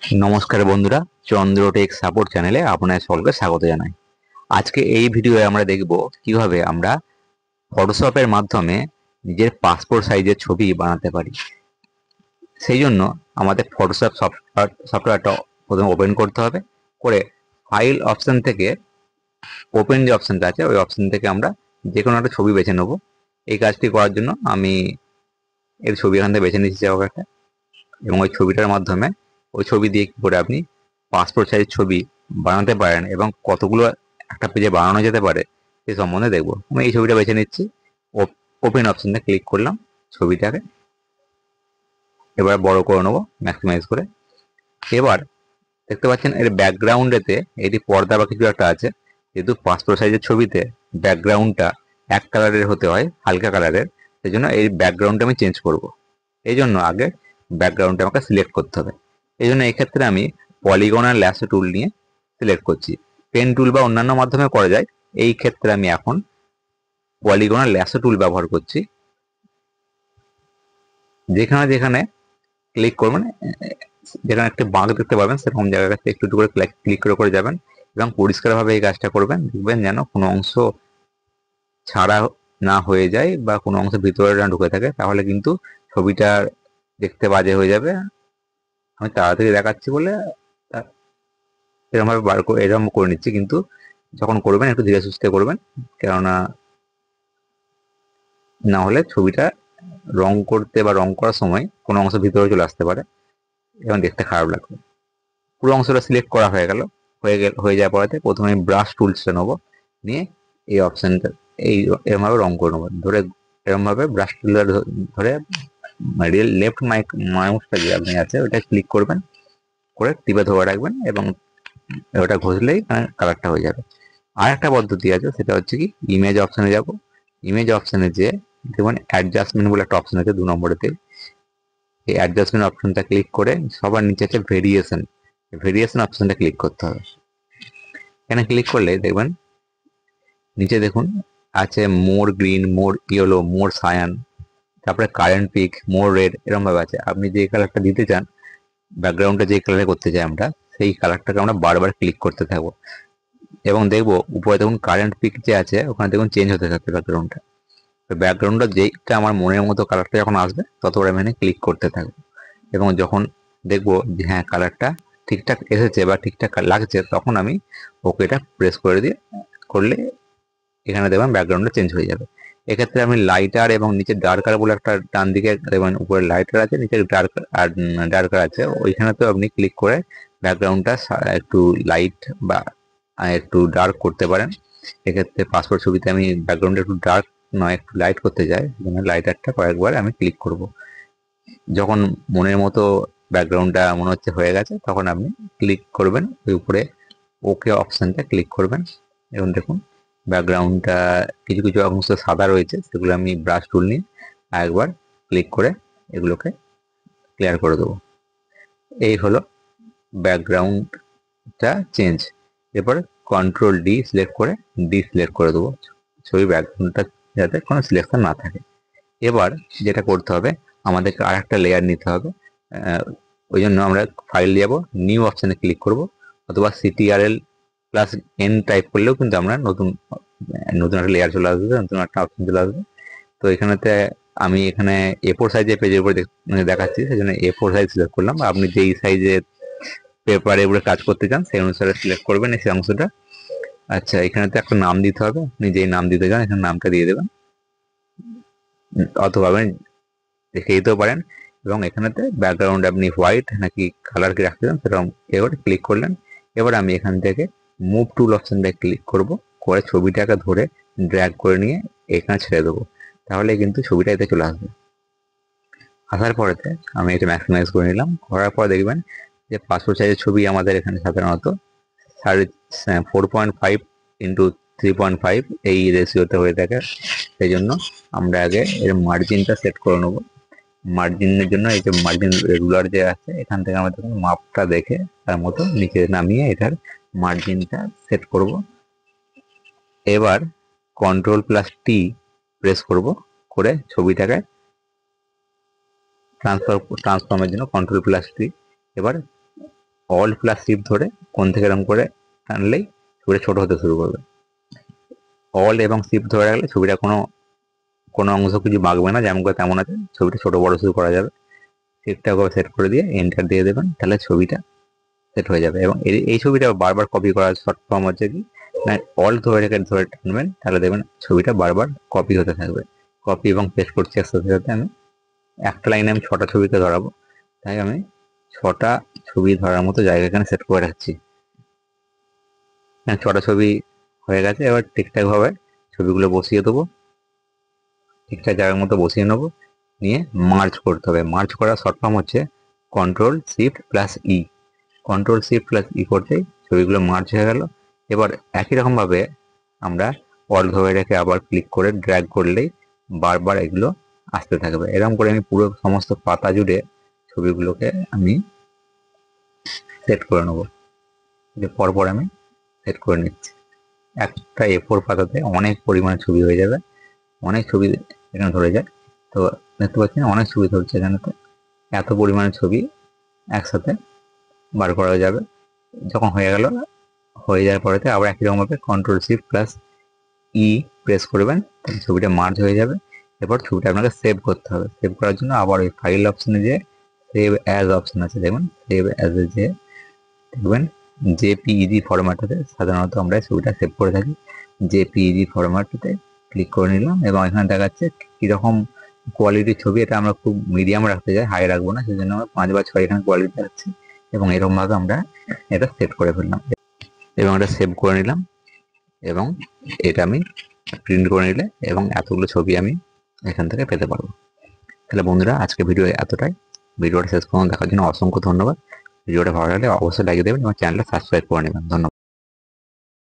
নমস্কার বন্ধুরা, চন্দ্রটেক সাপোর্ট চ্যানেলে আপনাদের সকলকে স্বাগত জানাই। আজকে এই ভিডিওয়ে আমরা দেখব কিভাবে আমরা ফটোশপের মাধ্যমে নিজের পাসপোর্ট সাইজের ছবি বানাতে পারি। সেই জন্য আমাদের ফটোশপ সফটওয়্যারটা প্রথমে ওপেন করতে হবে। করে ফাইল অপশন থেকে ওপেন যে অপশনটা আছে ওই অপশন থেকে আমরা যে কোনো একটা ছবি বেছে নেব। এই কাজটি করার জন্য আমি এর ছবি এখান থেকে বেছে নিচ্ছি একটা, এবং ওই ছবিটার মাধ্যমে ওই ছবি দিয়ে কি করে আপনি পাসপোর্ট সাইজ ছবি বানাতে পারেন এবং কতগুলো একটা পেজে বানানো যেতে পারে সে সম্বন্ধে দেখবো। আমি এই ছবিটা বেছে নিচ্ছি, ওপেন অপশনটা ক্লিক করলাম ছবিটাকে, এবার বড় করে নেবো ম্যাক্সিমাইজ করে। এবার দেখতে পাচ্ছেন এর ব্যাকগ্রাউন্ডেতে এটি পর্দা বা কিছু একটা আছে। যেহেতু পাসপোর্ট সাইজের ছবিতে ব্যাকগ্রাউন্ডটা এক কালারের হতে হয়, হালকা কালারের, সেই জন্য এই ব্যাকগ্রাউন্ডটা আমি চেঞ্জ করব। এই জন্য আগে ব্যাকগ্রাউন্ডটা আমাকে সিলেক্ট করতে হবে। এই জন্য এক্ষেত্রে আমি পলিগন আর ল্যাসো টুল নিয়ে সিলেক্ট করছি। পেন টুল বা অন্যান্য মাধ্যমে করা যায়, এই ক্ষেত্রে আমি এখন পলিগন আর ল্যাসো টুল ব্যবহার করছি। যেখানে যেখানে ক্লিক করবেন, যেখানে একটা বাঁক দেখতে পাবেন সেরকম জায়গাতে একটু একটু করে ক্লিক করে করে যাবেন এবং পরিষ্কারভাবে এই কাজটা করবেন। দেখবেন যেন কোনো অংশ ছাড়া না হয়ে যায় বা কোনো অংশ ভিতরে না ঢুকে থাকে, তাহলে কিন্তু ছবিটা দেখতে বাজে হয়ে যাবে। আমি তাড়াতাড়ি দেখাচ্ছি বলে এরকমভাবে এরকম করে নিচ্ছি, কিন্তু যখন করবেন একটু ধীরে সুস্থে করবেন, কেননা না হলে ছবিটা রং করতে বা রং করার সময় কোনো অংশ ভিতরে চলে আসতে পারে এবং দেখতে খারাপ লাগবে। পুরো অংশটা সিলেক্ট করা হয়ে যাওয়ার পরে প্রথমে ব্রাশ টুলসটা নেবো, নিয়ে এই অপশানটা এরমভাবে রং করে নেবো। ধরে এরমভাবে ব্রাশ টুলটা ধরে লেফট মাউসটা যে আপনি আছে ওটা ক্লিক করবেন, করে টিপে ধরে রাখবেন এবং ওটা ঘষলেই কালারটা হয়ে যাবে। আর একটা পদ্ধতি আছে, সেটা হচ্ছে কি ইমেজ অপশানে যাব। ইমেজ অপশানে যে দেখুন অ্যাডজাস্টমেন্ট বলে একটা অপশান আছে 2 নম্বরেতে। এই অ্যাডজাস্টমেন্ট অপশনটা ক্লিক করে সবার নিচে আছে ভেরিয়েশন, ভেরিয়েশন অপশনটা ক্লিক করতে হবে। এখানে ক্লিক করলে দেখবেন নিচে দেখুন আছে মোর গ্রিন, মোর ইয়েলো, মোর সায়ান, তারপরে কারেন্ট পিক, মোর রেড, এরকম ভাবে আছে। আপনি যে কালারটা দিতে চান, ব্যাকগ্রাউন্ডটা যে কালারে করতে চাই আমরা, সেই কালারটাকে আমরা বারবার ক্লিক করতে থাকবো এবং দেখবো উপরে দেখুন কারেন্ট পিক যে আছে ওখানে দেখুন চেঞ্জ হতে থাকবে ব্যাকগ্রাউন্ডটা। ব্যাকগ্রাউন্ডটা যেইটা আমার মনের মতো কালারটা যখন আসবে ততবার আমি এখানে ক্লিক করতে থাকবো, এবং যখন দেখবো যে হ্যাঁ কালারটা ঠিকঠাক এসেছে বা ঠিকঠাক লাগছে, তখন আমি ওকেটা প্রেস করে দিয়ে করলে এখানে দেখবেন ব্যাকগ্রাউন্ডটা চেঞ্জ হয়ে যাবে। এক্ষেত্রে আমি লাইটার এবং নিচে ডার্কার বলে একটা ডান দিকে দেখবেন উপরে লাইটার আছে, নিচে ডার্কার আছে, ওইখানে তো আপনি ক্লিক করে ব্যাকগ্রাউন্ডটা একটু লাইট বা একটু ডার্ক করতে পারেন। এক্ষেত্রে পাসপোর্ট ছবিতে আমি ব্যাকগ্রাউন্ডটা একটু ডার্ক নয় একটু লাইট করতে চাই, লাইটারটা কয়েকবার আমি ক্লিক করব। যখন মনের মতো ব্যাকগ্রাউন্ডটা মনে হচ্ছে হয়ে গেছে, তখন আপনি ক্লিক করবেন ওই উপরে ওকে অপশানটা ক্লিক করবেন এবং দেখুন ব্যাকগ্রাউন্ডটা কিছু কিছু অংশ সাদা রয়েছে, সেগুলো আমি ব্রাশ টুল নিয়ে একবার ক্লিক করে এগুলোকে ক্লিয়ার করে দেবো। এই হলো ব্যাকগ্রাউন্ডটা চেঞ্জ। এরপরে কন্ট্রোল ডি সিলেক্ট করে সিলেক্ট করে দেবো, ছবি ব্যাকগ্রাউন্ডটা যাতে কোনো সিলেকশন না থাকে। এবার যেটা করতে হবে, আমাদেরকে আর একটা লেয়ার নিতে হবে। ওই জন্য আমরা ফাইল যাব, নিউ অপশানে ক্লিক করব, অথবা CTRL প্লাস এন টাইপ করলেও কিন্তু আমরা নতুন একটা লেয়ার চলে আসবে, নতুন একটা অপশন চলে আসবে। তো এখানেতে আমি এখানে A4 সাইজের পেজের উপরে দেখাচ্ছি, সেই জন্য A4 সাইজ সিলেক্ট করলাম। আপনি যেই সাইজের পেপারের উপরে কাজ করতে চান সেই অনুসারে সিলেক্ট করবেন সেই অংশটা। আচ্ছা, এখানেতে একটা নাম দিতে হবে, আপনি যেই নাম দিতে চান এখানে নামটা দিয়ে দেবেন, অথবা আপনি দেখে দিতেও পারেন। এবং এখানেতে ব্যাকগ্রাউন্ড আপনি হোয়াইট নাকি কালার কি রাখতে চান সেরকম এবার ক্লিক করলেন। এবার আমি এখান থেকে মুভ টুল অপশনটা ক্লিক করব, করে ছবিটাকে ধরে ড্র্যাগ করে নিয়ে এখানে ছেড়ে দেবো, তাহলে কিন্তু ছবিটা এতে চলে আসবে। আসার পরেতে আমি এটা ম্যাক্সিমাইজ করে নিলাম। করার পর দেখবেন যে পাসপোর্ট সাইজের ছবি আমাদের এখানে সাধারণত 4.5 ইন্টু 3.5 এই রেশিওতে হয়ে থাকে। সেই জন্য আমরা আগে এর মার্জিনটা সেট করে নেবো। মার্জিনের জন্য এই যে মার্জিন রুলার যে আছে, এখান থেকে আমরা দেখুন মাপটা দেখে তার মতো নিচে নামিয়ে এটার মার্জিনটা সেট করব। এবার কন্ট্রোল প্লাস টি প্রেস করব, করে ছবিটাকে ট্রান্সফর্মের জন্য কন্ট্রোল প্লাস টি। এবার অল্ট প্লাস শিফট ধরে কোণ থেকে এরকম করে টানলেই ছবিটা ছোট হতে শুরু করবে। অল্ট এবং শিফট ধরে রাখলে ছবিটা কোনো অংশ কিছু বাঁকবে না, যেমন করে তেমন আছে, ছবিটা ছোট বড় শুরু করা যাবে। ঠিকঠাক ভাবে সেট করে দিয়ে এন্টার দিয়ে দেবেন, তাহলে ছবিটা সেট হয়ে যাবে। এবং এই ছবিটা বারবার কপি করার শর্ট ফর্ম হচ্ছে কি না, অল্ট ধরে টানবেন, তাহলে দেখবেন ছবিটা বারবার কপি হতে থাকবে। কপি এবং পেস্ট করছি একসাথে সাথে। আমি একটা লাইনে আমি 6টা ছবিকে ধরাবো, তাই আমি 6টা ছবি ধরার মতো জায়গা এখানে সেট করে রাখছি। 6টা ছবি হয়ে গেছে। এবার ঠিকঠাক ভাবে ছবিগুলো বসিয়ে দেবো, ঠিকঠাক জায়গার মতো বসিয়ে নেবো, নিয়ে মার্জ করতে হবে। মার্জ করার শর্ট ফর্ম হচ্ছে control shift plus E. Control shift plus E করতেই ছবিগুলো মার্জ হয়ে গেল। এবার একই রকম ভাবে আমরা অল্ট ধরে রেখে আবার ক্লিক করে ড্র্যাগ করলেই বারবার এগুলো আসতে থাকবে। এরকম করে আমি পুরো সমস্ত পাতা জুড়ে ছবিগুলোকে আমি সেট করে নেবো। পরপর আমি সেট করে নিচ্ছি। একটা A4 পাতাতে অনেক পরিমাণে ছবি হয়ে যাবে, অনেক ছবি এখানে ধরে যায়। তো দেখতে পাচ্ছেন অনেক ছবি ধরছে এখানেতে, এত পরিমাণে ছবি একসাথে বার করা যাবে। যখন হয়ে গেল, হয়ে যাওয়ার পরেতে আবার একই রকমভাবে control shift plus E press করবেন, তাহলে ছবিটা মার্জ হয়ে যাবে। এরপর ছবিটা আপনাকে সেভ করতে হবে। সেভ করার জন্য আবার ওই ফাইল অপশনে যে সেভ অ্যাজ অপশন আছে, দেখবেন সেভ অ্যাজে যে দেখবেন জেপিইজি ফরম্যাটে সাধারণত আমরা ছবিটা সেভ করে থাকি। জেপিইজি ফরম্যাটে ক্লিক করে নিলাম এবং এখানে দেখাচ্ছে কীরকম কোয়ালিটির ছবি। এটা আমরা খুব মিডিয়াম রাখতে চাই, হাই রাখবো না, সেজন্য আমরা 5 বা 6 এখানে কোয়ালিটি রাখছি। এবং এরকমভাবে আমরা এটা সেট করে ফেললাম এবং এটা সেভ করে নিলাম। এবং এটা আমি প্রিন্ট করে নিলে এবং এতগুলো ছবি আমি এখান থেকে পেতে পারবো। তাহলে বন্ধুরা, আজকে ভিডিও এতটাই। ভিডিওটা শেষ পর্যন্ত দেখার জন্য অসংখ্য ধন্যবাদ। ভিডিওটা ভালো লাগলে অবশ্যই লাইক দেবেন এবং চ্যানেলটা সাবস্ক্রাইব করে নেবেন। ধন্যবাদ।